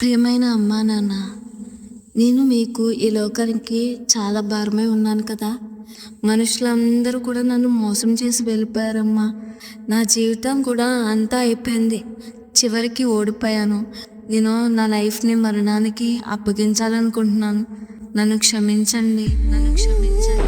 ప్రియమైన అమ్మా నాన్న, నేను మీకు ఈ లోకానికి చాలా భారమై ఉన్నాను కదా. మనుషులందరూ కూడా నన్ను మోసం చేసి వెళ్ళిపోయారమ్మా. నా జీవితం కూడా అంతా అయిపోయింది. చివరికి ఓడిపోయాను. నేను నా లైఫ్ని మరణానికి అప్పగించాలనుకుంటున్నాను. నన్ను క్షమించండి, నన్ను క్షమించండి.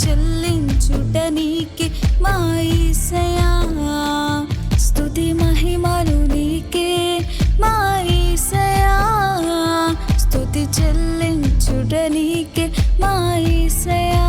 చెల్లించుట నీకే మా యేసయ్యా, స్తుతి మహిమలు నీకే మా యేసయ్యా, స్తుతి చెల్లించుట నీకే మా యేసయ్యా.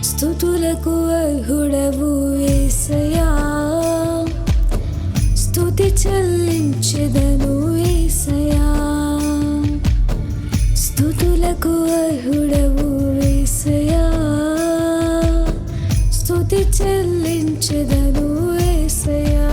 స్తుతులకు అర్హుడవు యేసయ్యా, స్తుతి చెల్లించెదను యేసయ్యా, స్తుతులకు అర్హుడవు యేసయ్యా, స్తుతి చెల్లించెదను యేసయ్యా.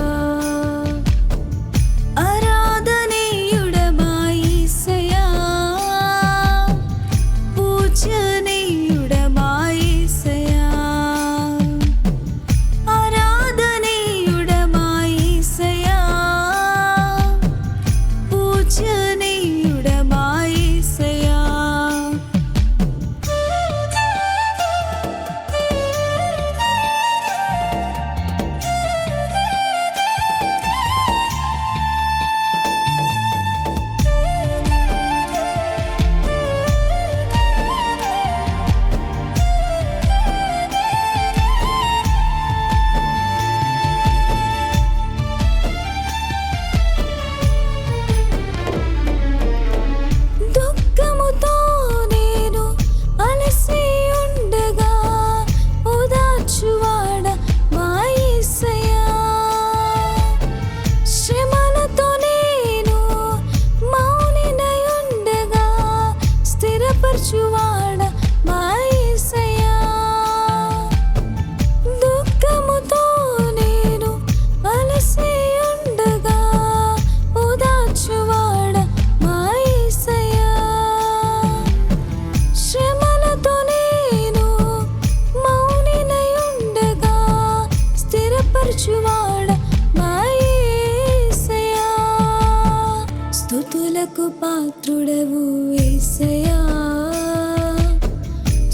పాత్రుడవు యేసయ్యా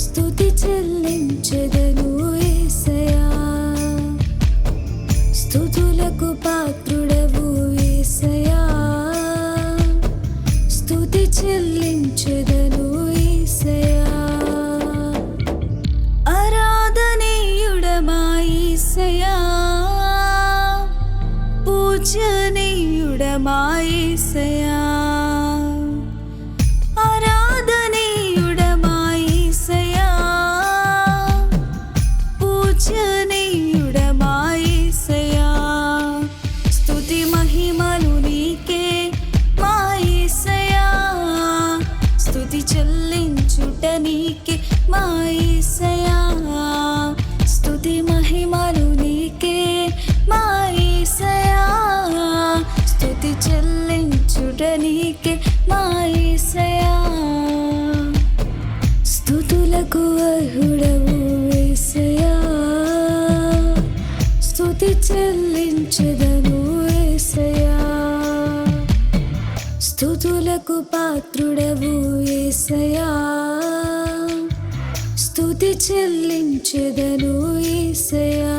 స్తుతి చెల్లించెదను యేసయ్యా స్తుతులకు పాత్రుడవు యేసయ్యా స్తుతి చెల్లించెదను యేసయ్యా ఆరాధనీయుడమా యేసయ్యా పూజనీయుడమా యేసయ్యా ఆరాధనీయుడమా యేసయ్యా పూజనీయుడమా యేసయ్యా స్తుతి మహిమలు నీకే మా యేసయ్యా స్తుతి చెల్లించుట నీకే మా యేసయ్యా స్తుతి మహిమలు నీకే మా యేసయ్యా స్తుతి చెల్లించుట నీకే మా యేసయ్యా స్తుతులకు అర్హుడవు యేసయ్యా స్తుతి చెల్లించెదను యేసయ్యా స్తుతులకు పాత్రుడవు యేసయ్యా స్తుతి చెల్లించెదను యేసయ్యా